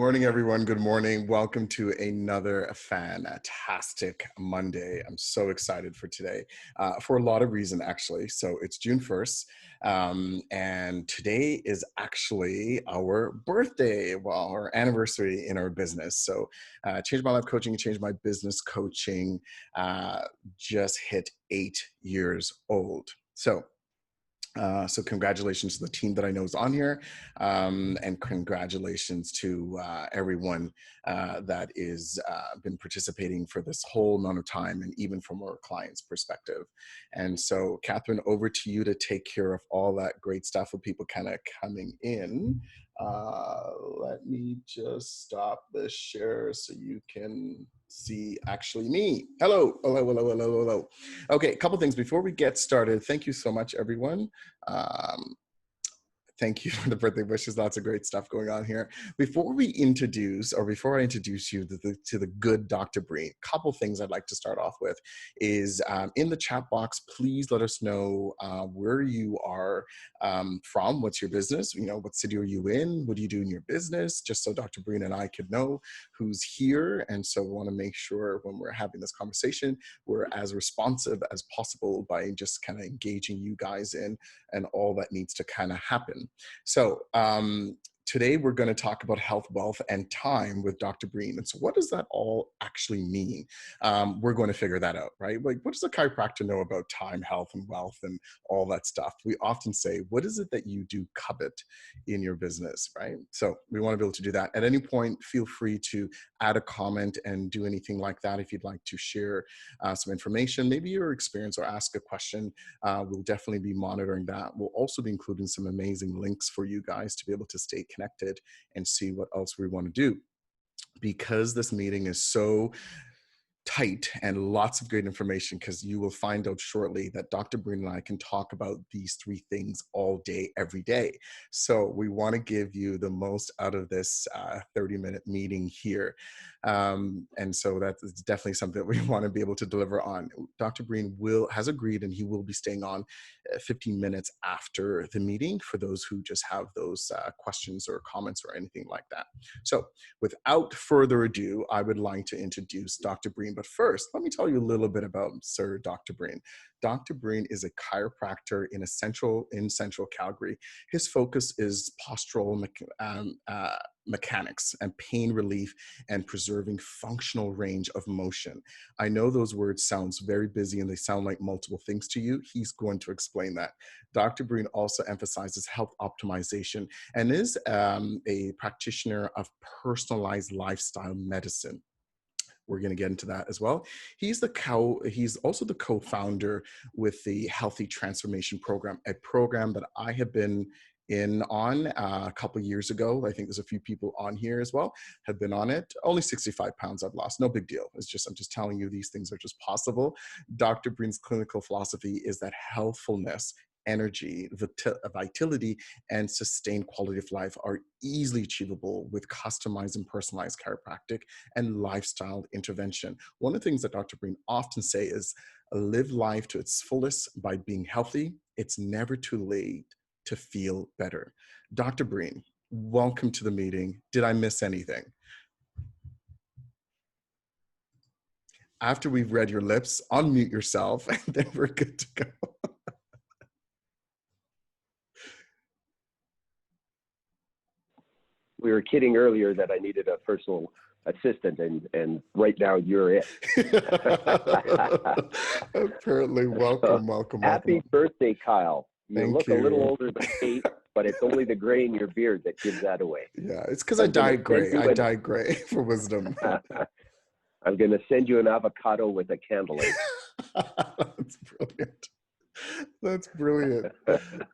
morning, everyone. Good morning. Welcome to another fantastic Monday. I'm so excited for today for a lot of reasons, actually. So it's June 1st, and today is actually our birthday, well, our anniversary in our business. So Change My Life Coaching, Change My Business Coaching just hit 8 years old. So congratulations to the team that I know is on here, and congratulations to everyone that is been participating for this whole amount of time, and even from our clients' perspective. And so, Catherine, over to you to take care of all that great stuff with people kind of coming in. Let me just stop the share so you can see actually me. Hello. Okay, a couple things before we get started. Thank you so much, everyone. Thank you for the birthday wishes. Lots of great stuff going on here. Before I introduce you to the good Dr. Breen, a couple things I'd like to start off with is in the chat box, please let us know where you are from. What's your business? You know, what city are you in? What do you do in your business? Just so Dr. Breen and I could know who's here. And so we want to make sure when we're having this conversation, we're as responsive as possible by just kind of engaging you guys in and all that needs to kind of happen. So today we're going to talk about health, wealth, and time with Dr. Breen. And so what does that all actually mean? We're going to figure that out, right? Like, what does a chiropractor know about time, health, and wealth and all that stuff? We often say, what is it that you do covet in your business, right? So we want to be able to do that. At any point, feel free to add a comment and do anything like that. If you'd like to share some information, maybe your experience, or ask a question, we'll definitely be monitoring that. We'll also be including some amazing links for you guys to be able to stay connected and see what else we want to do. Because this meeting is so tight and lots of great information, because you will find out shortly that Dr. Breen and I can talk about these three things all day, every day. So we want to give you the most out of this 30-minute meeting here. And so that's definitely something that we want to be able to deliver on. Dr. Breen has agreed, and he will be staying on 15 minutes after the meeting for those who just have those questions or comments or anything like that. So without further ado, I would like to introduce Dr. Breen. But first, let me tell you a little bit about Sir Dr. Breen. Dr. Breen is a chiropractor in central Calgary. His focus is postural mechanics and pain relief and preserving functional range of motion. I know those words sounds very busy and they sound like multiple things to you. He's going to explain that. Dr. Breen also emphasizes health optimization and is a practitioner of personalized lifestyle medicine. We're going to get into that as well. He's also the co-founder with the Healthy Transformation Program, a program that I have been on a couple of years ago. I think there's a few people on here as well have been on it. Only 65 pounds I've lost. No big deal. I'm just telling you these things are just possible. Dr. Breen's clinical philosophy is that healthfulness, energy, vitality, and sustained quality of life are easily achievable with customized and personalized chiropractic and lifestyle intervention. One of the things that Dr. Breen often say is live life to its fullest by being healthy. It's never too late to feel better. Dr. Breen, welcome to the meeting. Did I miss anything? After we've read your lips, unmute yourself, and then we're good to go. We were kidding earlier that I needed a personal assistant, and right now you're it. Apparently, welcome. Happy birthday, Kyle. You look you. a little older than 8, but it's only the gray in your beard that gives that away. Yeah, it's because I dyed gray. I dyed gray for wisdom. I'm going to send you an avocado with a candle in. That's brilliant. That's brilliant.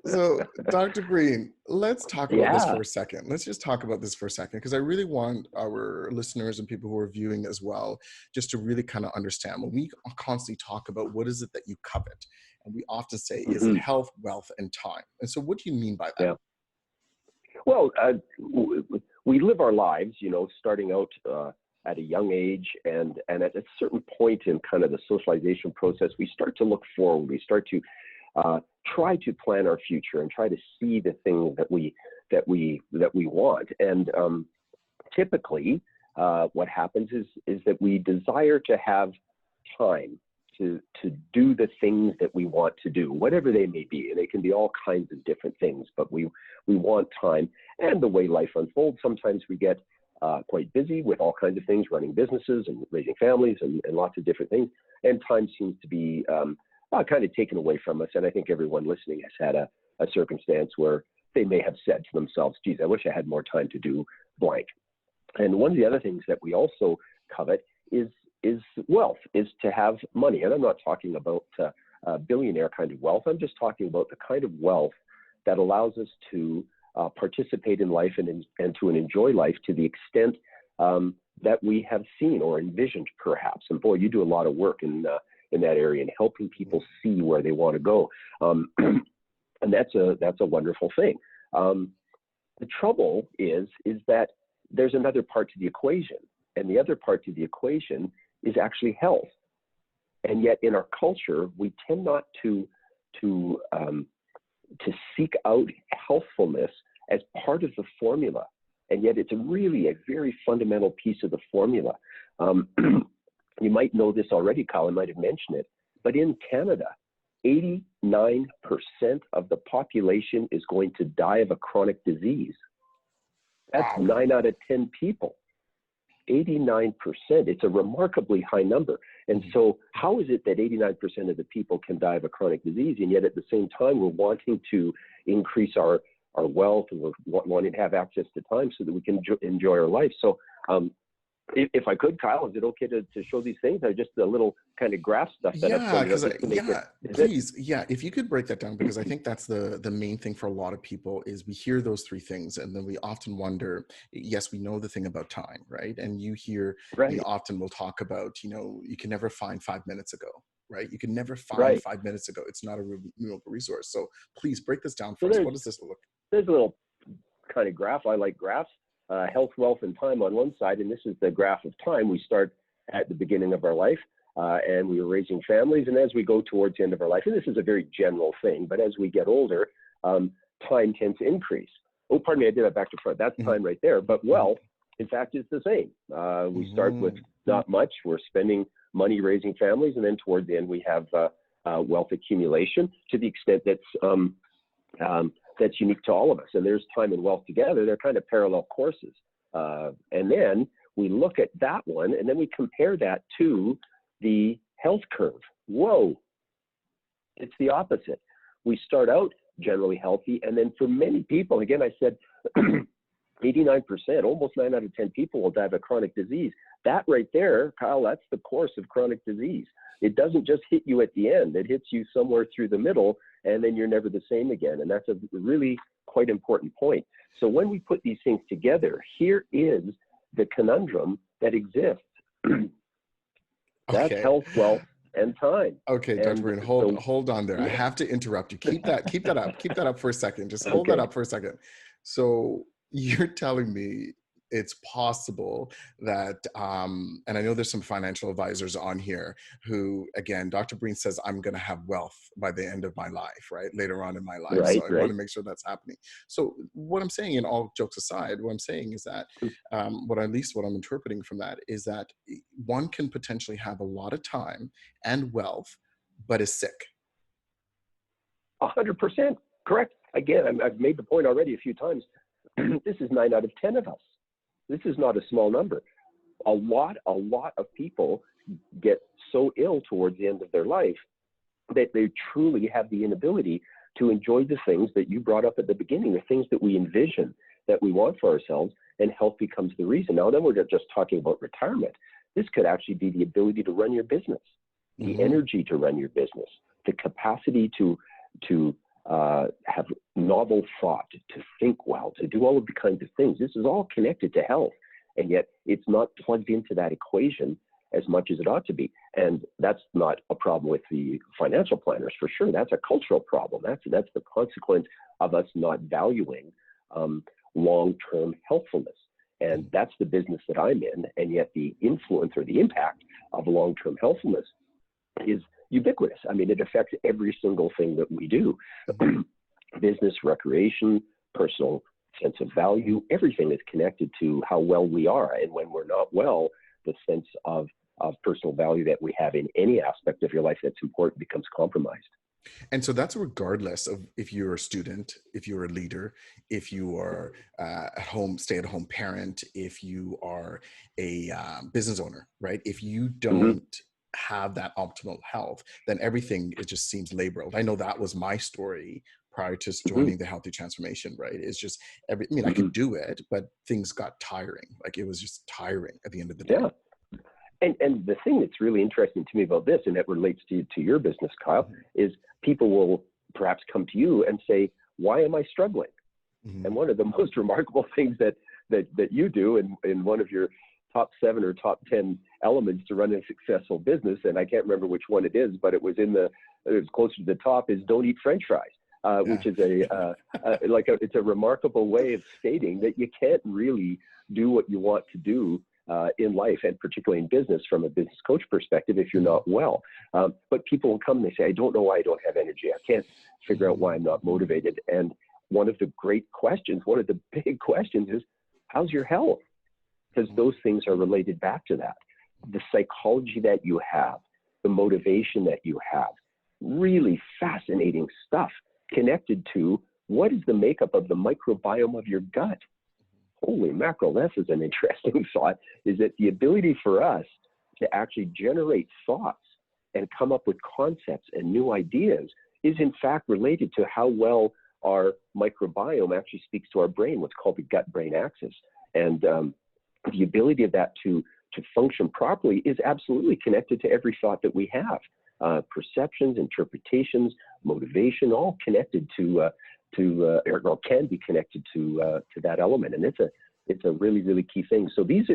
So, Dr. Breen, let's talk about this for a second. Let's just talk about this for a second, because I really want our listeners and people who are viewing as well just to really kind of understand. When we constantly talk about what is it that you covet, and we often say, is it health, wealth, and time? And so what do you mean by that? Yeah. Well, we live our lives, starting out at a young age, and at a certain point in kind of the socialization process, we start to look forward. We start to try to plan our future and try to see the things that we want. And typically, what happens is that we desire to have time to do the things that we want to do, whatever they may be. And it can be all kinds of different things, but we want time. And the way life unfolds, sometimes we get quite busy with all kinds of things, running businesses and raising families and lots of different things. And time seems to be kind of taken away from us. And I think everyone listening has had a circumstance where they may have said to themselves, geez, I wish I had more time to do blank. And one of the other things that we also covet is wealth, is to have money. And I'm not talking about a billionaire kind of wealth. I'm just talking about the kind of wealth that allows us to participate in life and to enjoy life to the extent that we have seen or envisioned, perhaps. And boy, you do a lot of work in that area and helping people see where they want to go. And that's a wonderful thing. The trouble is that there's another part to the equation, and the other part to the equation is actually health. And yet in our culture, we tend not to seek out healthfulness as part of the formula. And yet it's really a very fundamental piece of the formula. You might know this already, Kyle, I might have mentioned it, but in Canada, 89% of the population is going to die of a chronic disease. That's 9 out of 10 people. 89%. It's a remarkably high number. And so how is it that 89% of the people can die of a chronic disease, and yet at the same time we're wanting to increase our wealth, and we're wanting to have access to time so that we can enjoy our life? So if I could, Kyle, is it okay to show these things? Or just a little kind of graph stuff that please. Yeah, if you could break that down, because I think that's the main thing for a lot of people is we hear those three things, and then we often wonder, yes, we know the thing about time, right? And you hear, right. Often we'll talk about, you can never find 5 minutes ago, right? You can never find 5 minutes ago. It's not a renewable resource. So please break this down for us. What does this look? There's a little kind of graph. I like graphs. Health, wealth, and time on one side, and this is the graph of time. We start at the beginning of our life, and we are raising families, and as we go towards the end of our life, and this is a very general thing, but as we get older, time tends to increase. Oh, pardon me, I did that back to front. That's time right there, but wealth, in fact, is the same. We start with not much. We're spending money raising families, and then toward the end, we have wealth accumulation to the extent that's unique to all of us. And there's time and wealth together. They're kind of parallel courses. And then we look at that one, and then we compare that to the health curve. Whoa, it's the opposite. We start out generally healthy, and then for many people, again, I said 89%, almost 9 out of 10 people will die of a chronic disease. That right there, Kyle, that's the course of chronic disease. It doesn't just hit you at the end. It hits you somewhere through the middle, and then you're never the same again. And that's a really quite important point. So when we put these things together, here is the conundrum that exists. That's health, wealth, and time. Okay, Dr. Breen, hold on there. I have to interrupt you. Keep that up for a second. Just hold that up for a second. So you're telling me it's possible that, and I know there's some financial advisors on here who, again, Dr. Breen says, I'm going to have wealth by the end of my life, right? Later on in my life. So I want to make sure that's happening. So what I'm saying, and all jokes aside, what I'm saying is that, what I'm interpreting from that is that one can potentially have a lot of time and wealth, but is sick. 100% correct. Again, I've made the point already a few times. This is 9 out of 10 of us. This is not a small number. A lot of people get so ill towards the end of their life that they truly have the inability to enjoy the things that you brought up at the beginning, the things that we envision, that we want for ourselves, and health becomes the reason. Now, then we're just talking about retirement. This could actually be the ability to run your business, the energy to run your business, the capacity to have novel thought, to think well, to do all of the kinds of things. This is all connected to health, and yet it's not plugged into that equation as much as it ought to be. And that's not a problem with the financial planners, for sure. That's a cultural problem. That's the consequence of us not valuing long-term healthfulness. And that's the business that I'm in, and yet the influence or the impact of long-term healthfulness is ubiquitous. I mean, it affects every single thing that we do. Business, recreation, personal sense of value. Everything is connected to how well we are. And when we're not well, the sense of personal value that we have in any aspect of your life that's important becomes compromised. And so that's regardless of if you're a student, if you're a leader, if you are at home, stay-at-home parent, if you are a business owner, right? If you Mm-hmm. don't have that optimal health, then everything, it just seems labeled. I know that was my story prior to Mm-hmm. joining the healthy transformation, right? It's just I mean, I Mm-hmm. could do it, but things got tiring. Like it was just tiring at the end of the day. Yeah. And the thing that's really interesting to me about this, and it relates to your business, Kyle, Mm-hmm. is people will perhaps come to you and say, why am I struggling? Mm-hmm. And one of the most remarkable things that you do in one of your top 7 or top 10 elements to run a successful business, and I can't remember which one it is, but it was closer to the top, is don't eat French fries, which is it's a remarkable way of stating that you can't really do what you want to do in life, and particularly in business from a business coach perspective, if you're not well. But people will come and they say, I don't know why I don't have energy. I can't figure out why I'm not motivated. And one of the great questions, one of the big questions is, how's your health? Because those things are related back to that. The psychology that you have, the motivation that you have, really fascinating stuff connected to what is the makeup of the microbiome of your gut. Holy mackerel, this is an interesting thought, is that the ability for us to actually generate thoughts and come up with concepts and new ideas is in fact related to how well our microbiome actually speaks to our brain, what's called the gut-brain axis. And the ability of that to function properly is absolutely connected to every thought that we have. Perceptions, interpretations, motivation, all connected or can be connected to that element, and it's a really, really key thing. So these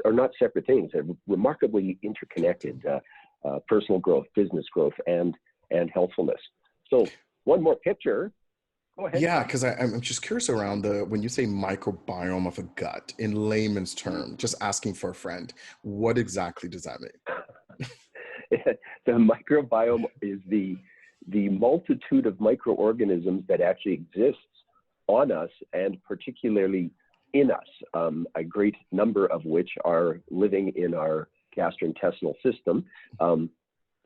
are not separate things; they're remarkably interconnected. Personal growth, business growth, and healthfulness. So one more picture. Go ahead. Yeah, because I'm just curious around when you say microbiome of a gut in layman's term, just asking for a friend, what exactly does that mean? The microbiome is the multitude of microorganisms that actually exists on us, and particularly in us, a great number of which are living in our gastrointestinal system.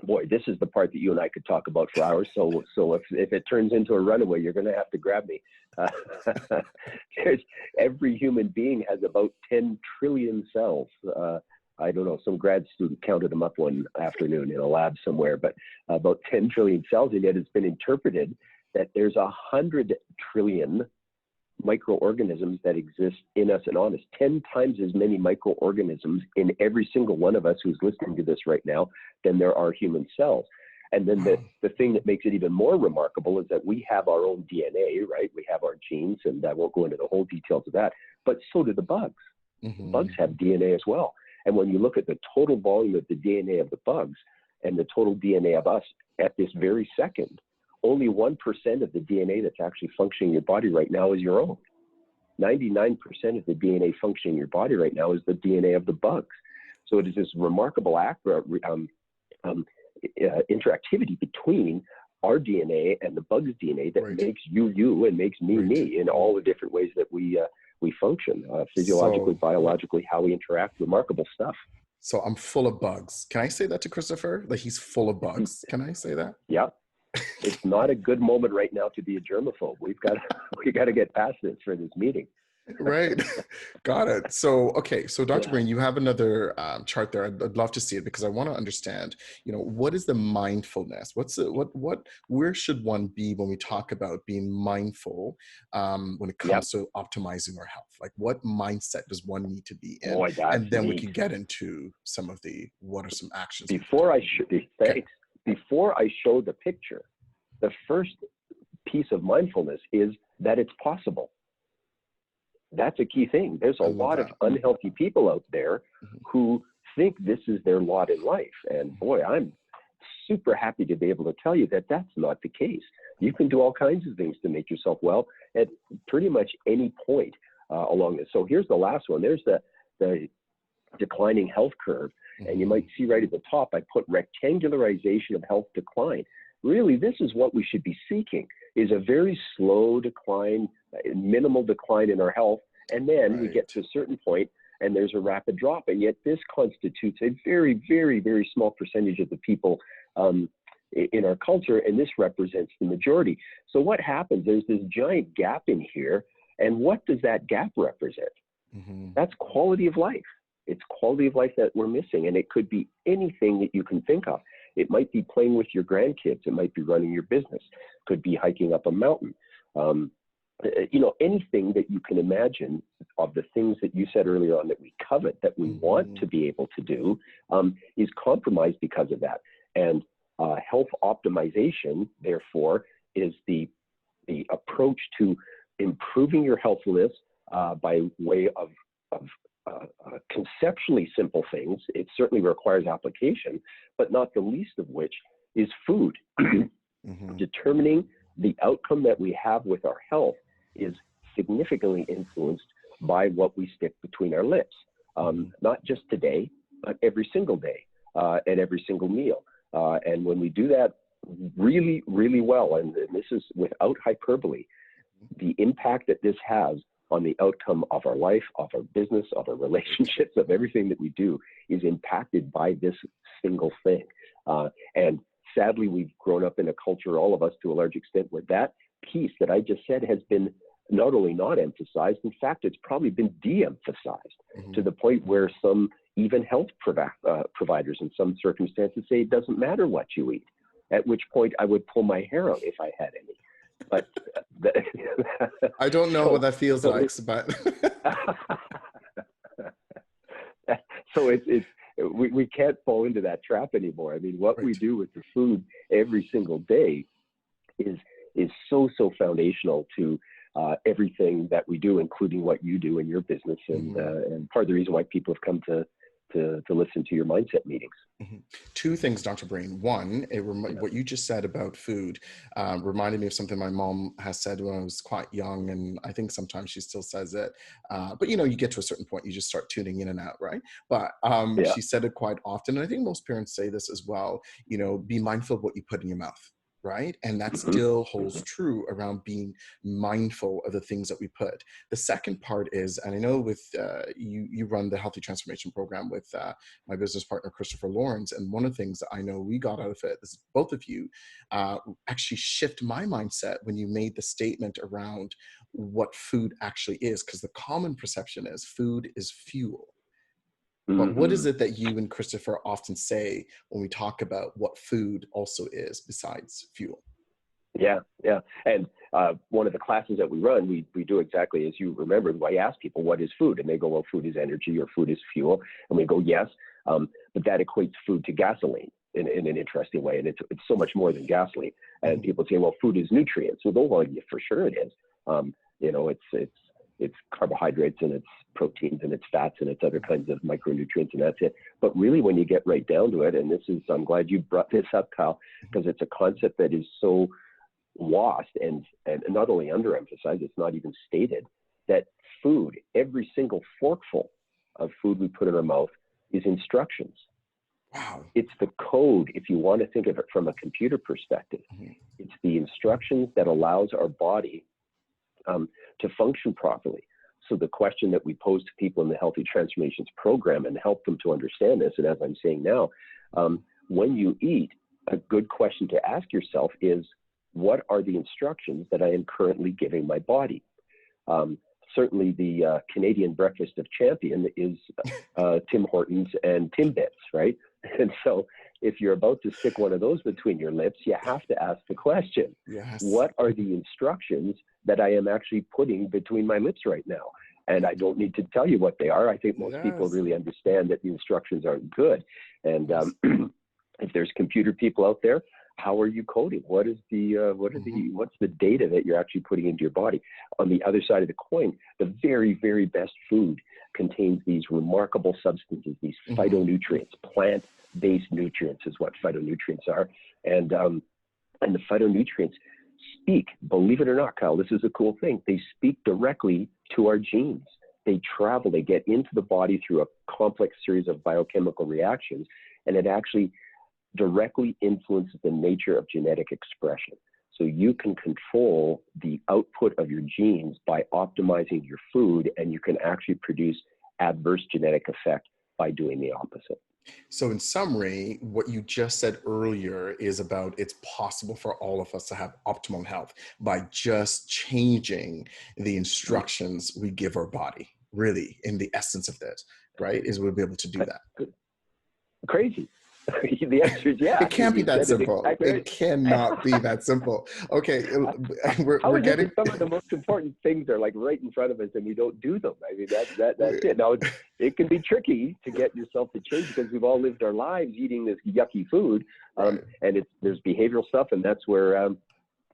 Boy, this is the part that you and I could talk about for hours. So if it turns into a runaway, you're going to have to grab me. Every human being has about 10 trillion cells. I don't know, some grad student counted them up one afternoon in a lab somewhere, but about 10 trillion cells, and yet it's been interpreted that there's 100 trillion microorganisms that exist in us and on us, 10 times as many microorganisms in every single one of us who's listening to this right now than there are human cells. And then the thing that makes it even more remarkable is that we have our own DNA, right? We have our genes, and I won't go into the whole details of that, but so do the bugs. Mm-hmm. Bugs have DNA as well. And when you look at the total volume of the DNA of the bugs and the total DNA of us at this very second, only 1% of the DNA that's actually functioning in your body right now is your own. 99% of the DNA functioning in your body right now is the DNA of the bugs. So it is this remarkable interactivity between our DNA and the bug's DNA that makes you and makes me in all the different ways that we function, physiologically, biologically, how we interact, remarkable stuff. So I'm full of bugs. Can I say that to Christopher? Like he's full of bugs. Can I say that? Yeah. It's not a good moment right now to be a germaphobe. We got to get past this for this meeting. Right. Got it. So, okay. So Dr. Breen, you have another chart there. I'd love to see it because I want to understand, what is the mindfulness? Where should one be when we talk about being mindful when it comes to optimizing our health? Like what mindset does one need to be in? Boy, that's and then neat. we can get into some of what are some actions. Before I show the picture, the first piece of mindfulness is that it's possible. That's a key thing. There's a lot of unhealthy people out there who think this is their lot in life. And boy, I'm super happy to be able to tell you that that's not the case. You can do all kinds of things to make yourself well at pretty much any point along this. So here's the last one. There's the declining health curve. And you might see right at the top, I put rectangularization of health decline. really this is what we should be seeking, is a very slow decline, minimal decline in our health. And then we get to a certain point and there's a rapid drop. And yet this constitutes a very, very, very small percentage of the people in our culture. And this represents the majority. So what happens? There's this giant gap in here. And what does that gap represent? That's quality of life. It's quality of life that we're missing. And it could be anything that you can think of. It might be playing with your grandkids. It might be running your business. It could be hiking up a mountain. You know, anything that you can imagine of the things that you said earlier on that we covet, that we want to be able to do, is compromised because of that. And health optimization, therefore, is the approach to improving your healthfulness by way of conceptually simple things. It certainly requires application, but not the least of which is food. Determining the outcome that we have with our health is significantly influenced by what we stick between our lips, not just today, but every single day and every single meal. And when we do that really, really well, and this is without hyperbole, the impact that this has on the outcome of our life, of our business, of our relationships, of everything that we do is impacted by this single thing. And sadly, we've grown up in a culture, all of us to a large extent, where that piece that I just said has been not only not emphasized, in fact, it's probably been de-emphasized to the point where some even health providers in some circumstances say it doesn't matter what you eat, at which point I would pull my hair out if I had any. But I don't know what that feels like, but so we can't fall into that trap anymore. I mean, what we do with the food every single day is so foundational to everything that we do, including what you do in your business, and part of the reason why people have come to listen to your mindset meetings. Two things, Dr. Breen. One, what you just said about food reminded me of something my mom has said when I was quite young, and I think sometimes she still says it. But you know, you get to a certain point, you just start tuning in and out, right? But she said it quite often, and I think most parents say this as well. You know, be mindful of what you put in your mouth. Right? And that still holds true around being mindful of the things that we put. The second part is, and I know with you run the Healthy Transformation Program with my business partner, Christopher Lawrence. And one of the things that I know we got out of it is both of you actually shift my mindset when you made the statement around what food actually is, because the common perception is food is fuel. But what is it that you and Christopher often say when we talk about what food also is besides fuel? Yeah. And one of the classes that we run, we do exactly as you remembered. I ask people, what is food? And they go, well, food is energy, or food is fuel. And we go, yes, but that equates food to gasoline in an interesting way. And it's so much more than gasoline. And people say, well, food is nutrients. Well, yeah, for sure it is. You know, it's carbohydrates and it's proteins and it's fats and it's other kinds of micronutrients, and that's it. But really, when you get right down to it, and I'm glad you brought this up, Kyle, because it's a concept that is so lost and not only underemphasized, it's not even stated, that food, every single forkful of food we put in our mouth is instructions. Wow. It's the code, if you want to think of it from a computer perspective. It's the instructions that allows our body to function properly. So the question that we pose to people in the Healthy Transformations program and help them to understand this, and as I'm saying now, when you eat, a good question to ask yourself is, what are the instructions that I am currently giving my body? Certainly the Canadian breakfast of champion is Tim Hortons and Timbits, right? And so if you're about to stick one of those between your lips, you have to ask the question, what are the instructions that I am actually putting between my lips right now? And I don't need to tell you what they are. I think most people really understand that the instructions aren't good. And if there's computer people out there, how are you coding? What's the data that you're actually putting into your body? On the other side of the coin, the very, very best food contains these remarkable substances, these phytonutrients. Plant-based nutrients is what phytonutrients are. And the phytonutrients speak, believe it or not, Kyle, this is a cool thing. They speak directly to our genes. They travel, they get into the body through a complex series of biochemical reactions, and it actually directly influences the nature of genetic expression. So you can control the output of your genes by optimizing your food, and you can actually produce adverse genetic effect by doing the opposite. So in summary, what you just said earlier is about it's possible for all of us to have optimal health by just changing the instructions we give our body, really, in the essence of this, right? Is we'll be able to do that. Crazy. The answer is yeah. It can't be that simple. It cannot be that simple. Okay, we're getting. Some of the most important things are like right in front of us, and we don't do them. I mean, that's it. Now, it can be tricky to get yourself to change because we've all lived our lives eating this yucky food, and there's behavioral stuff, and that's where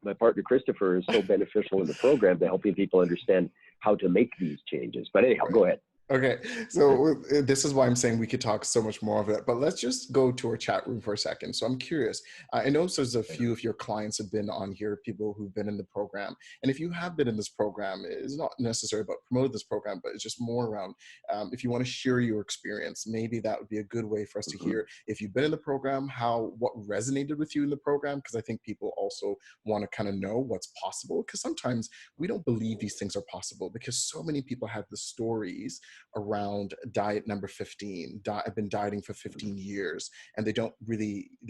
my partner Christopher is so beneficial in the program to helping people understand how to make these changes. But anyhow, go ahead. Okay, so this is why I'm saying we could talk so much more of it, but let's just go to our chat room for a second. So I'm curious, I know there's a few of your clients have been on here, people who've been in the program. And if you have been in this program, it's not necessarily about promoting this program, but it's just more around, if you want to share your experience, maybe that would be a good way for us to hear if you've been in the program, what resonated with you in the program, because I think people also want to kind of know what's possible, because sometimes we don't believe these things are possible because so many people have the stories around diet number 15. I've been dieting for 15 years, and they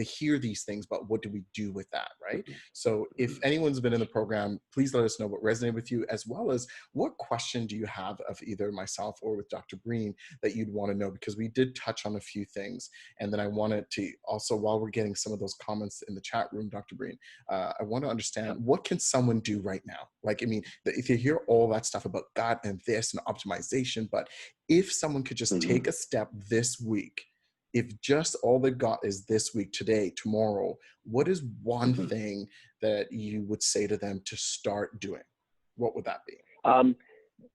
hear these things, but what do we do with that, right? So if anyone's been in the program, please let us know what resonated with you, as well as what question do you have of either myself or with Dr. Breen that you'd want to know, because we did touch on a few things. And then I wanted to also, while we're getting some of those comments in the chat room, Dr. Breen, I want to understand, what can someone do right now? Like, I mean, if you hear all that stuff about gut and this and optimization, but if someone could just take a step this week, if just all they've got is this week, today, tomorrow, what is one thing that you would say to them to start doing? What would that be?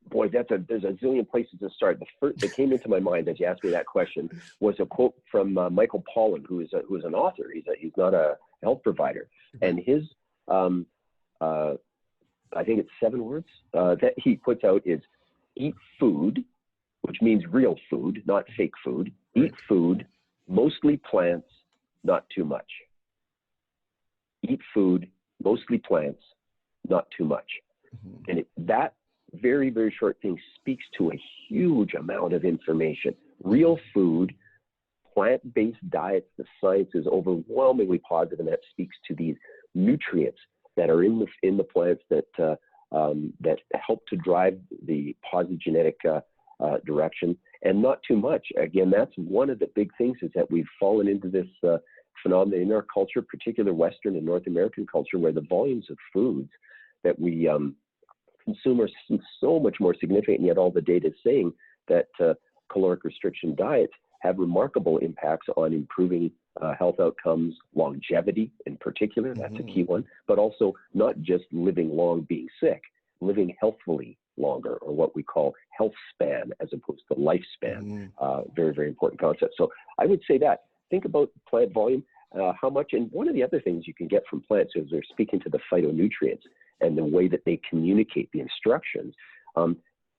Boy, there's a zillion places to start. The first that came into my mind as you asked me that question was a quote from Michael Pollan, who is an author. He's not a health provider, and his I think it's 7 words that he puts out is: eat food, which means real food, not fake food. Eat food, mostly plants, not too much. Eat food, mostly plants, not too much. And that very, very short thing speaks to a huge amount of information. Real food, plant-based diets, the science is overwhelmingly positive, and that speaks to these nutrients that are in the plants that help to drive the positive genetic direction, and not too much. Again, that's one of the big things, is that we've fallen into this phenomenon in our culture, particularly Western and North American culture, where the volumes of foods that we consume are so much more significant, and yet all the data is saying that caloric restriction diets have remarkable impacts on improving health outcomes, longevity in particular, that's a key one, but also not just living long, being sick, living healthfully longer, or what we call health span as opposed to lifespan. Very, very important concept. So I would say that, think about plant volume, how much, and one of the other things you can get from plants is they're speaking to the phytonutrients and the way that they communicate the instructions.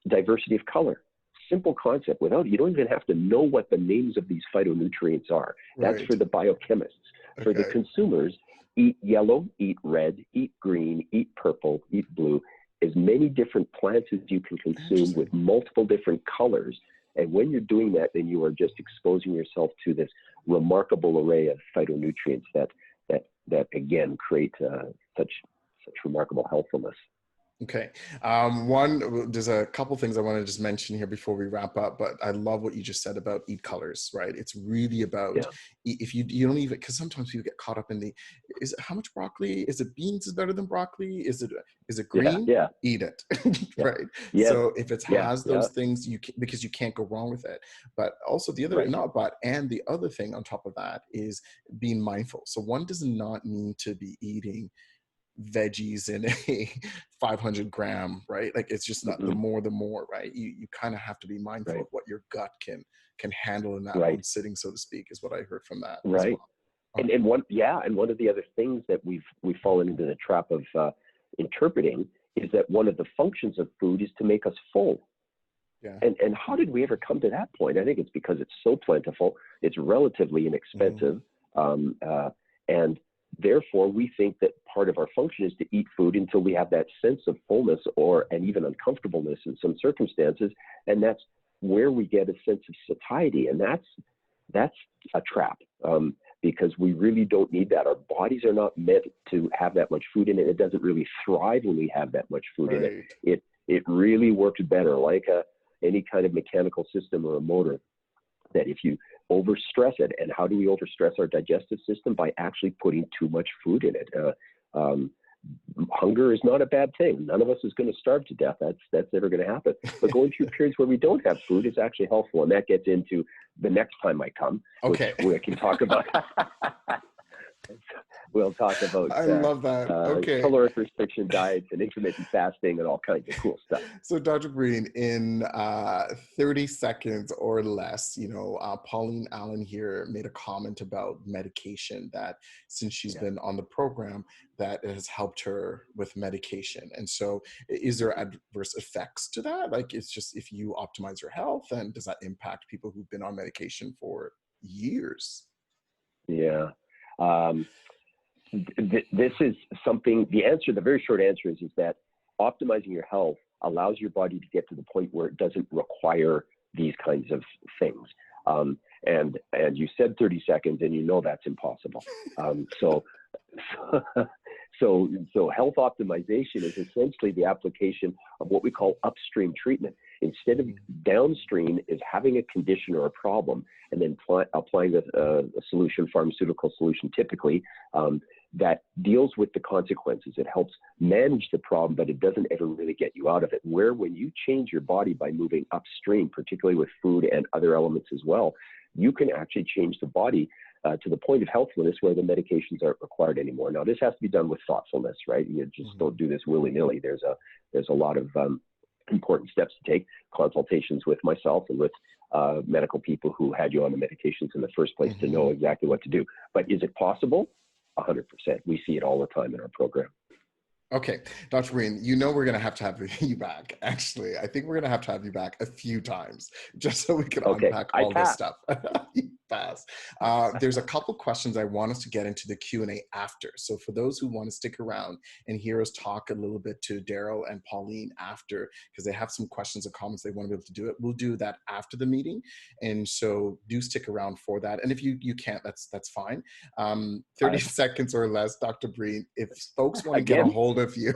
Diversity of color, simple concept. You don't even have to know what the names of these phytonutrients are. That's for the biochemists. For the consumers, eat yellow, eat red, eat green, eat purple, eat blue. As many different plants as you can consume with multiple different colors. And when you're doing that, then you are just exposing yourself to this remarkable array of phytonutrients that again create such remarkable healthfulness. Okay. There's a couple things I want to just mention here before we wrap up, but I love what you just said about eat colors, right? It's really about, if you don't even, because sometimes people get caught up in how much broccoli? Is it beans is better than broccoli? Is it green? Yeah. Eat it, right? Yeah. So if it has those things, because you can't go wrong with it. But also the other, and the other thing on top of that is being mindful. So one does not need to be eating veggies in a 500 gram, right? Like, it's just not the more, right? You kind of have to be mindful of what your gut can handle in that one sitting, so to speak, is what I heard from that. Right. As well. And one of the other things that we've fallen into the trap of interpreting is that one of the functions of food is to make us full. Yeah. And how did we ever come to that point? I think it's because it's so plentiful, it's relatively inexpensive, And therefore, we think that part of our function is to eat food until we have that sense of fullness and even uncomfortableness in some circumstances. And that's where we get a sense of satiety. And that's a trap, because we really don't need that. Our bodies are not meant to have that much food in it. It doesn't really thrive when we have that much food in it. It really works better, like any kind of mechanical system or a motor, that if you overstress it. And how do we overstress our digestive system? By actually putting too much food in it. Hunger is not a bad thing. None of us is going to starve to death. That's never going to happen. But going through periods where we don't have food is actually helpful. And that gets into the next time I come, which we can talk about. We'll talk about I love that. caloric restriction diets and intermittent fasting and all kinds of cool stuff. So Dr. Breen, in 30 seconds or less, Pauline Allen here made a comment about medication, that since she's been on the program, that it has helped her with medication. And so is there adverse effects to that? Like, it's just, if you optimize your health, and does that impact people who've been on medication for years? Yeah. This is something, the very short answer is that optimizing your health allows your body to get to the point where it doesn't require these kinds of things. And you said 30 seconds, and that's impossible. So health optimization is essentially the application of what we call upstream treatment. Instead of downstream is having a condition or a problem, and then applying a solution, pharmaceutical solution typically, that deals with the consequences. It helps manage the problem, but it doesn't ever really get you out of it. Where when you change your body by moving upstream, particularly with food and other elements as well, you can actually change the body to the point of healthfulness where the medications aren't required anymore. Now, this has to be done with thoughtfulness, right? You just don't do this willy-nilly. There's a lot of important steps to take, consultations with myself and with medical people who had you on the medications in the first place to know exactly what to do. But is it possible? 100%. We see it all the time in our program. Okay, Dr. Breen, we're going to have you back. Actually, I think we're going to have you back a few times just so we can unpack all this stuff. You pass. There's a couple questions I want us to get into the Q&A after. So for those who want to stick around and hear us talk a little bit to Daryl and Pauline after, because they have some questions or comments they want to be able to do it, we'll do that after the meeting. And so do stick around for that. And if you can't, that's fine. 30 seconds or less, Dr. Breen, if folks want to get a hold of you,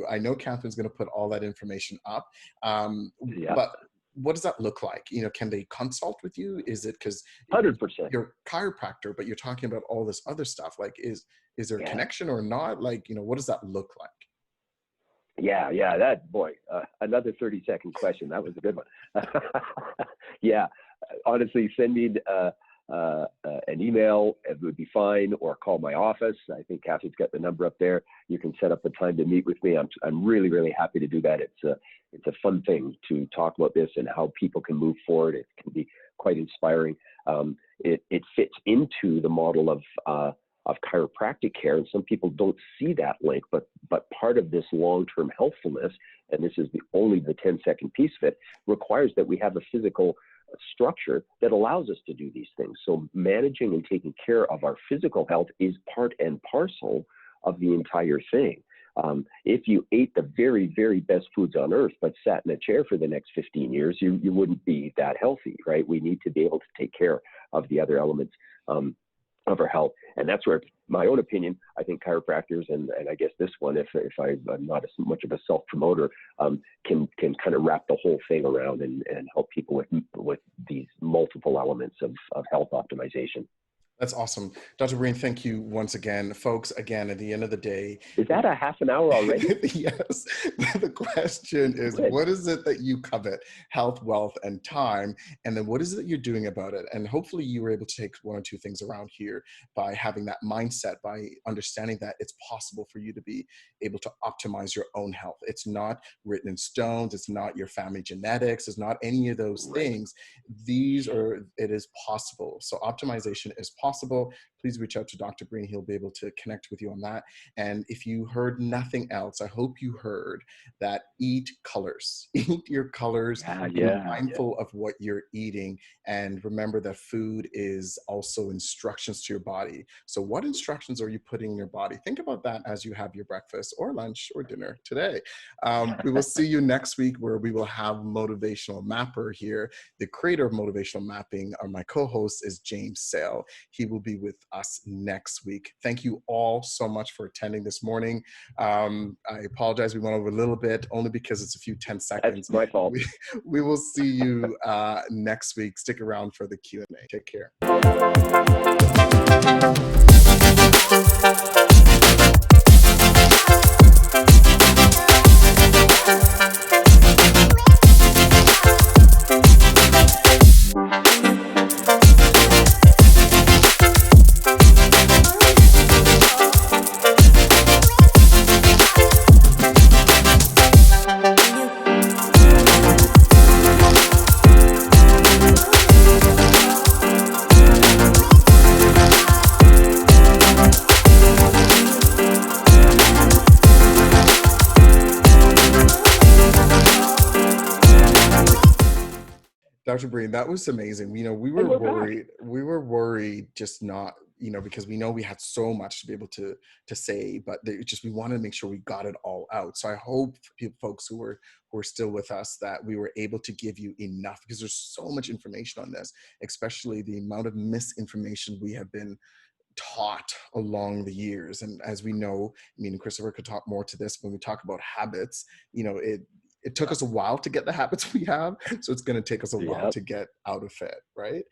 I know Catherine's going to put all that information up. But what does that look like? Can they consult with you? Is it because 100%. You're a chiropractor, but you're talking about all this other stuff? Like, is there a connection or not? Like, what does that look like? Yeah, another 30-second question. That was a good one. Honestly, send me an email. It would be fine, or call my office. I think Catherine's got the number up there. You can set up a time to meet with me. I'm really, really happy to do that. It's a fun thing to talk about this and how people can move forward. It can be quite inspiring. It fits into the model of chiropractic care, and some people don't see that link, but part of this long-term healthfulness, and this is only the 10-second piece of it, requires that we have a physical structure that allows us to do these things. So managing and taking care of our physical health is part and parcel of the entire thing. If you ate the very, very best foods on earth, but sat in a chair for the next 15 years, you wouldn't be that healthy, right? We need to be able to take care of the other elements of our health. And that's where, my own opinion, I think chiropractors, and I guess this one, if I'm not as much of a self-promoter, can kind of wrap the whole thing around and help people with these multiple elements of health optimization. That's awesome. Dr. Breen, thank you once again. Folks, again, at the end of the day. Is that a half an hour already? Yes. The question is, what is it that you covet? Health, wealth, and time. And then what is it you're doing about it? And hopefully you were able to take one or two things around here by having that mindset, by understanding that it's possible for you to be able to optimize your own health. It's not written in stones. It's not your family genetics. It's not any of those things. It is possible. So optimization is possible. please reach out to Dr. Breen. He'll be able to connect with you on that. And if you heard nothing else, I hope you heard that eat colors. Eat your colors. Be mindful of what you're eating. And remember that food is also instructions to your body. So what instructions are you putting in your body? Think about that as you have your breakfast or lunch or dinner today. We will see you next week, where we will have Motivational Mapper here. The creator of Motivational Mapping, or my co-host, is James Sale. He will be with us next week. Thank you all so much for attending this morning. I apologize, we went over a little bit, only because it's a few 10 seconds. That's my fault. We will see you next week. Stick around for the Q&A. Take care. Dr. Breen, that was amazing. You know, we were worried just not, you know, because we know we had so much to be able to say, but we wanted to make sure we got it all out. So I hope folks who are still with us, that we were able to give you enough, because there's so much information on this, especially the amount of misinformation we have been taught along the years. And as we know, me and Christopher could talk more to this when we talk about habits. You know, it took us a while to get the habits we have, so it's going to take us a while to get out of it, right?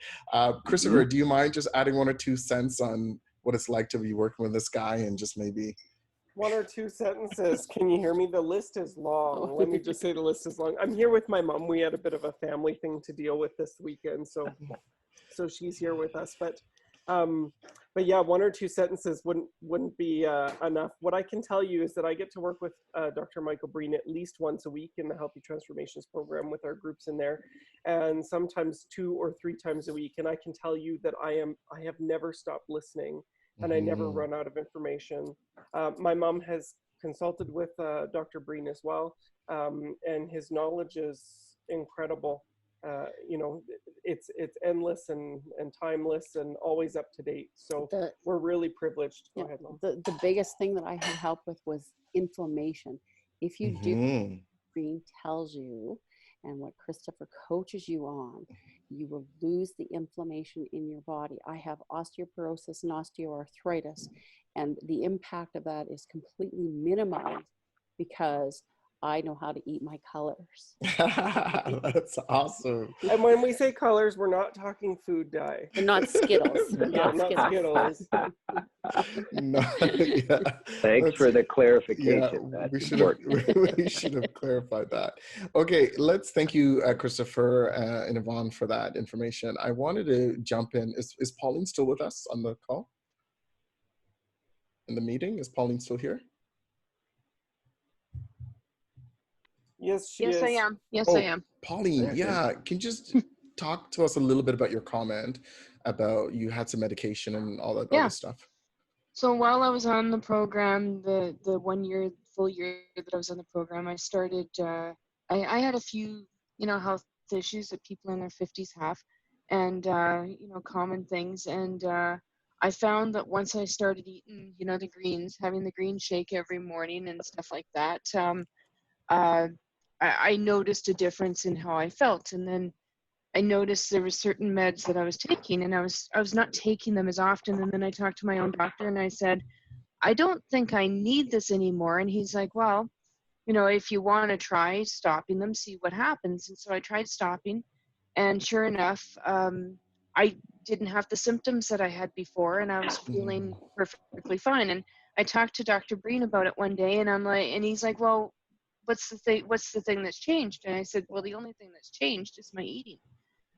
Christopher, do you mind just adding 1 or 2 cents on what it's like to be working with this guy, and just maybe 1 or 2 sentences? Can you hear me? The list is long. Let me just say the list is long. I'm here with my mom. We had a bit of a family thing to deal with this weekend, so she's here with us. But yeah, 1 or 2 sentences wouldn't be enough. What I can tell you is that I get to work with Dr. Michael Breen at least once a week in the Healthy Transformations program with our groups in there, and sometimes 2 or 3 times a week. And I can tell you that I have never stopped listening, and I never run out of information. My mom has consulted with Dr. Breen as well, and his knowledge is incredible. You know, it's endless and timeless and always up to date. So we're really privileged. Go ahead, Mom. The biggest thing that I had help with was inflammation. If you do what Breen tells you and what Christopher coaches you on, you will lose the inflammation in your body. I have osteoporosis and osteoarthritis, and the impact of that is completely minimized because I know how to eat my colors. That's awesome. And when we say colors, we're not talking food dye. They're not Skittles. Not Skittles. No, Thanks for the clarification. We should have clarified that. Okay, let's thank you, Christopher and Yvonne, for that information. I wanted to jump in. Is Pauline still with us on the call? In the meeting? Is Pauline still here? Yes, she is. I am. I am. Pauline, can you just talk to us a little bit about your comment about you had some medication and all that other stuff? So while I was on the program, the full year that I was on the program, I started, I had a few, health issues that people in their 50s have, and, common things. And I found that once I started eating, the greens, having the green shake every morning and stuff like that, I noticed a difference in how I felt. And then I noticed there were certain meds that I was taking, and I was not taking them as often. And then I talked to my own doctor and I said, I don't think I need this anymore. And he's like, well, if you want to try stopping them, see what happens. And so I tried stopping, and sure enough, I didn't have the symptoms that I had before, and I was feeling perfectly fine. And I talked to Dr. Breen about it one day, and he's like, well, what's the thing that's changed? And I said, well, the only thing that's changed is my eating.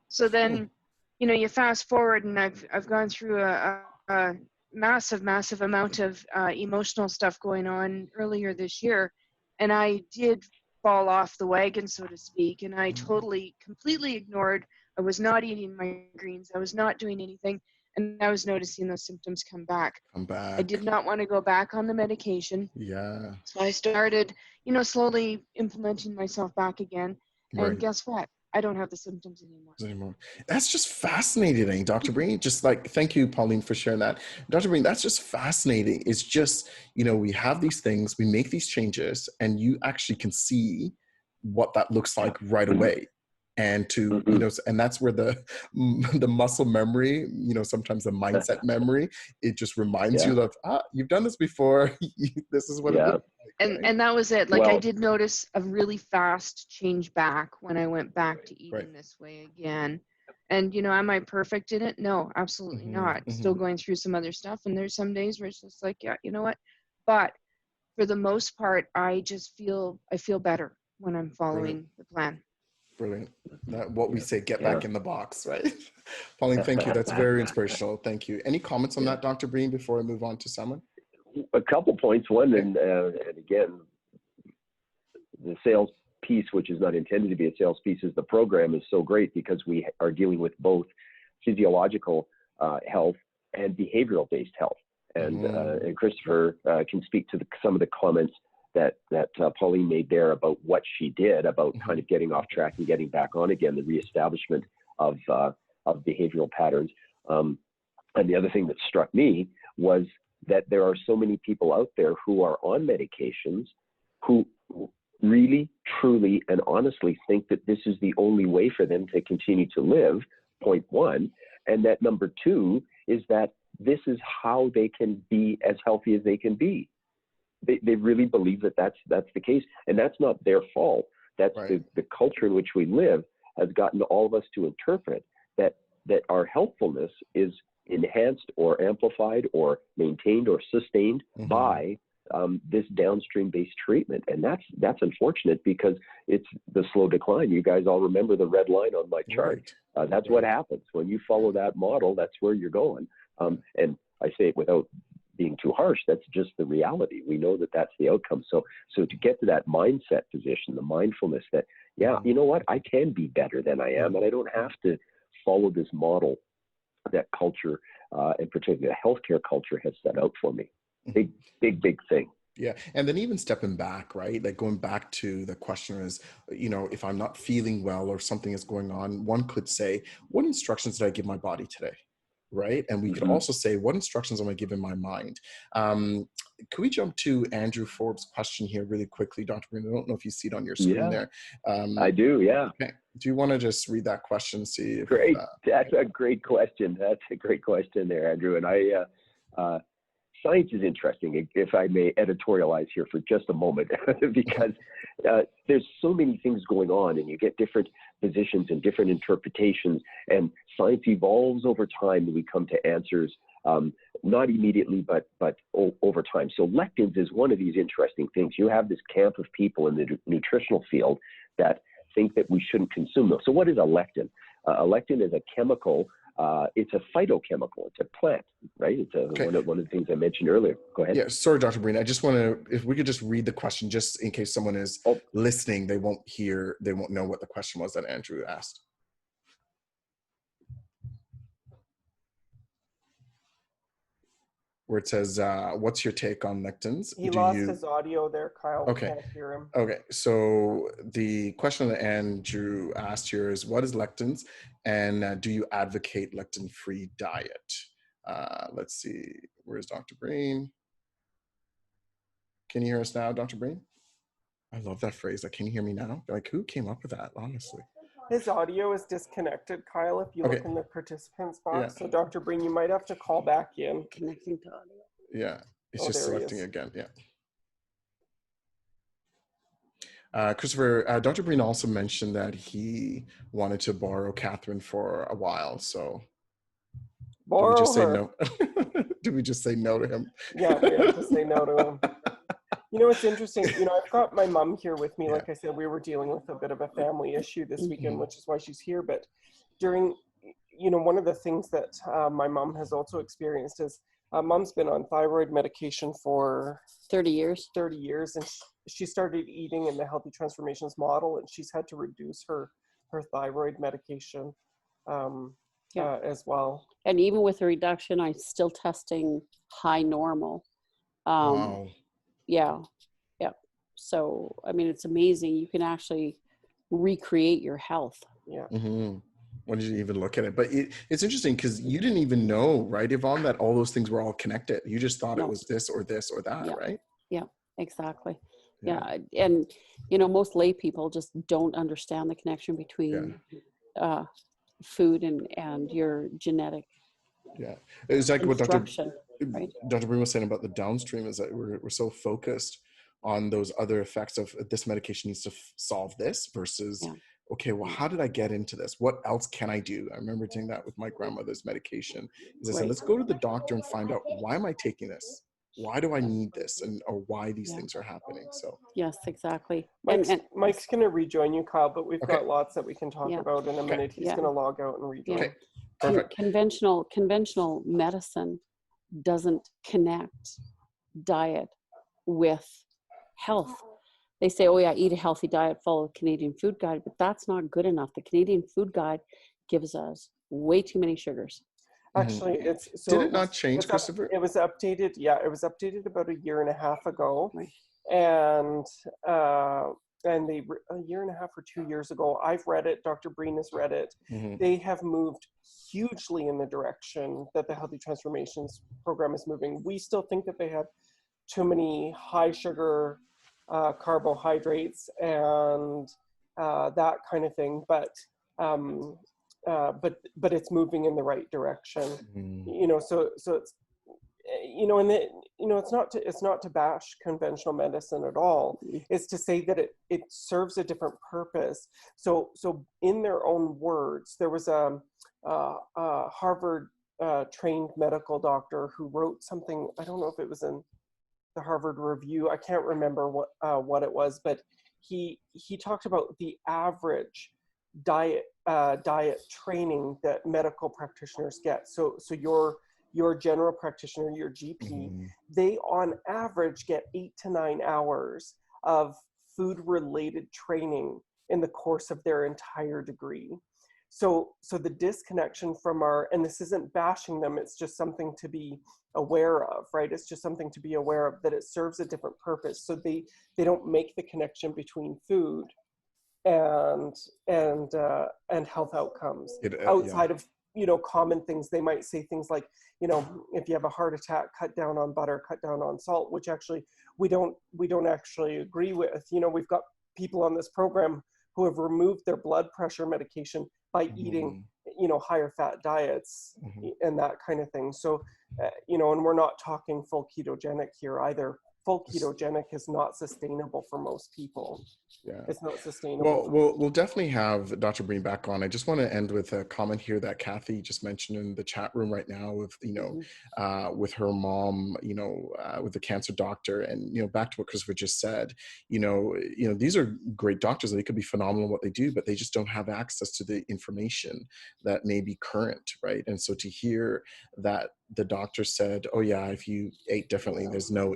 So then, you fast forward, and I've gone through a massive amount of emotional stuff going on earlier this year, and I did fall off the wagon, so to speak, and I completely ignored. I was not eating my greens. I was not doing anything. And I was noticing those symptoms come back. Come back. I did not want to go back on the medication. Yeah. So I started, slowly implementing myself back again. And Right. guess what? I don't have the symptoms anymore. That's just fascinating, Dr. Breen. Just like, thank you, Pauline, for sharing that. Dr. Breen, that's just fascinating. It's just, we have these things, we make these changes, and you actually can see what that looks like right away. And and that's where the muscle memory, sometimes the mindset memory, it just reminds you of, you've done this before. This is what it looks like. Right? And that was it. Like, I did notice a really fast change back when I went back to eating this way again. And, am I perfect in it? No, absolutely not. Still going through some other stuff. And there's some days where it's just like, yeah, you know what? But for the most part, I feel better when I'm following the plan. Brilliant. What we say, get back in the box, right? Pauline, thank you. That's very inspirational. Thank you. Any comments on that, Dr. Breen, before I move on to someone? A couple points. One, and again, the sales piece, which is not intended to be a sales piece, is the program is so great because we are dealing with both physiological health and behavioral-based health. And Christopher can speak to some of the comments that Pauline made there about what she did about kind of getting off track and getting back on again, the reestablishment of behavioral patterns. And the other thing that struck me was that there are so many people out there who are on medications who really, truly, and honestly think that this is the only way for them to continue to live, point one. And that number two is that this is how they can be as healthy as they can be. They really believe that that's the case, and that's not their fault. That's the culture in which we live has gotten all of us to interpret that our healthfulness is enhanced or amplified or maintained or sustained by this downstream-based treatment, and that's unfortunate because it's the slow decline. You guys all remember the red line on my chart. That's what happens when you follow that model. That's where you're going, and I say it without being too harsh. That's just the reality. We know that that's the outcome. So to get to that mindset position, the mindfulness that, you know what, I can be better than I am, and I don't have to follow this model that culture, and particularly the healthcare culture, has set out for me. Big thing. Yeah. And then even stepping back, right? Like going back to the question is, if I'm not feeling well or something is going on, one could say, what instructions did I give my body today? Right. And we could also say, what instructions am I giving my mind? Could we jump to Andrew Forbes' question here really quickly, Dr. Breen? I don't know if you see it on your screen there. I do, yeah. Okay. Do you want to just read that question? See if, great. That's a great question. That's a great question there, Andrew. And science is interesting, if I may editorialize here for just a moment, because there's so many things going on, and you get different positions and different interpretations, and science evolves over time, and we come to answers, not immediately, but over time. So lectins is one of these interesting things. You have this camp of people in the nutritional field that think that we shouldn't consume them. So what is a lectin? A lectin is a chemical. It's a phytochemical. It's a plant, right? It's one of the things I mentioned earlier. Go ahead. Yeah, sorry, Dr. Breen. I just want to, if we could just read the question, just in case someone is listening, they won't know what the question was that Andrew asked. Where it says, what's your take on lectins? He lost his audio there, Kyle. Okay. We can't hear him. Okay. So the question that Andrew asked here is, what is lectins? And do you advocate lectin-free diet? Let's see. Where's Dr. Breen? Can you hear us now, Dr. Breen? I love that phrase. Like, can you hear me now? Like, who came up with that, honestly? His audio is disconnected, Kyle, if you look in the participants box. So Dr. Breen, you might have to call back in. Connecting to audio. Yeah, it's just selecting again. Yeah. Christopher, Dr. Breen also mentioned that he wanted to borrow Catherine for a while. So borrow did we just her. say no? Did we just say no to him? Yeah, we have to say no to him. It's interesting. I've got my mom here with me. Like I said, we were dealing with a bit of a family issue this weekend, which is why she's here. But during, one of the things that my mom has also experienced is mom's been on thyroid medication for 30 years. 30 years. And she started eating in the Healthy Transformations model, and she's had to reduce her thyroid medication as well. And even with the reduction, I'm still testing high normal. Wow. Yeah. So, I mean, it's amazing. You can actually recreate your health. Yeah. Mm-hmm. When did you even look at it? But it's interesting because you didn't even know, right, Yvonne, that all those things were all connected. You just thought it No. was this or this or that, Yeah. right? Yeah, exactly. Yeah. Yeah. And, you know, most lay people just don't understand the connection between food and your genetic Yeah. It's like what instruction, right? Dr. Breen was saying about the downstream is that we're so focused on those other effects of this medication needs to solve this versus, okay, well, how did I get into this? What else can I do? I remember doing that with my grandmother's medication. Is I said, let's go to the doctor and find out, why am I taking this? Why do I need this? Or why these things are happening. So yes, exactly. Mike's going to rejoin you, Kyle, but we've got lots that we can talk about in a minute. He's going to log out and rejoin. Okay. Perfect. Conventional medicine doesn't connect diet with health. They say, oh yeah, eat a healthy diet, follow the Canadian Food Guide, but that's not good enough. The Canadian Food Guide gives us way too many sugars. Actually, did it not change, Christopher? It was updated. Yeah, it was updated about a year and a half ago, right. and they a year and a half or 2 years ago. I've read it. Dr. Breen has read it. They have moved hugely in the direction that the Healthy Transformations program is moving. We still think that they have too many high sugar carbohydrates and that kind of thing, but it's moving in the right direction. You know, so it's, you know, and you know, it's not to bash conventional medicine at all. It's to say that it serves a different purpose. So in their own words, there was a Harvard trained medical doctor who wrote something. I don't know if it was in the Harvard Review. I can't remember what it was, but he talked about the average diet training that medical practitioners get. So your general practitioner, your GP, they on average get 8 to 9 hours of food related training in the course of their entire degree. So the disconnection from and this isn't bashing them, it's just something to be aware of, right? It's just something to be aware of, that it serves a different purpose. So they don't make the connection between food and health outcomes outside of, you know, common things. They might say things like, you know, if you have a heart attack, cut down on butter, cut down on salt, which actually we don't actually agree with. You know, we've got people on this program who have removed their blood pressure medication by eating, you know, higher fat diets and that kind of thing. So, you know, and we're not talking full ketogenic here either. Full ketogenic is not sustainable for most people. Yeah, it's not sustainable. Well, we'll definitely have Dr. Breen back on. I just want to end with a comment here that Kathy just mentioned in the chat room right now with, you know, with her mom, you know, with the cancer doctor, and, you know, back to what Christopher just said, you know, these are great doctors. They could be phenomenal in what they do, but they just don't have access to the information that may be current, right? And so to hear that the doctor said, oh yeah, if you ate differently, there's no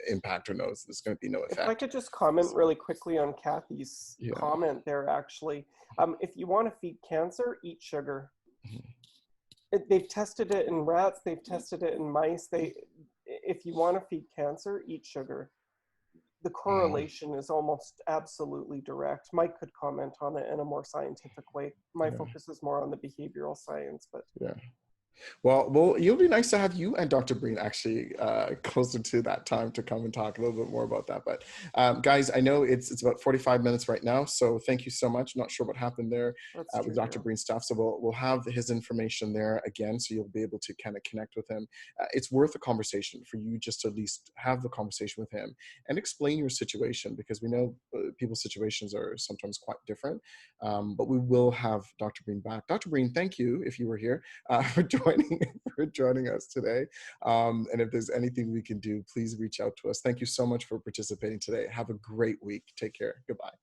impact, or there's going to be no effect. If I could just comment really quickly on Kathy's comment there, actually. If you want to feed cancer, eat sugar. They've tested it in rats, they've tested it in mice. If you want to feed cancer, eat sugar. The correlation is almost absolutely direct. Mike could comment on it in a more scientific way. My focus is more on the behavioral science, but Well, it'll be nice to have you and Dr. Breen actually closer to that time to come and talk a little bit more about that. But guys, I know it's about 45 minutes right now, so thank you so much. Not sure what happened there with Dr. Breen's stuff, so we'll have his information there again, so you'll be able to kind of connect with him. It's worth a conversation for you just to at least have the conversation with him and explain your situation, because we know people's situations are sometimes quite different. But we will have Dr. Breen back. Dr. Breen, thank you, if you were here, for joining us today. And if there's anything we can do, please reach out to us. Thank you so much for participating today. Have a great week. Take care. Goodbye.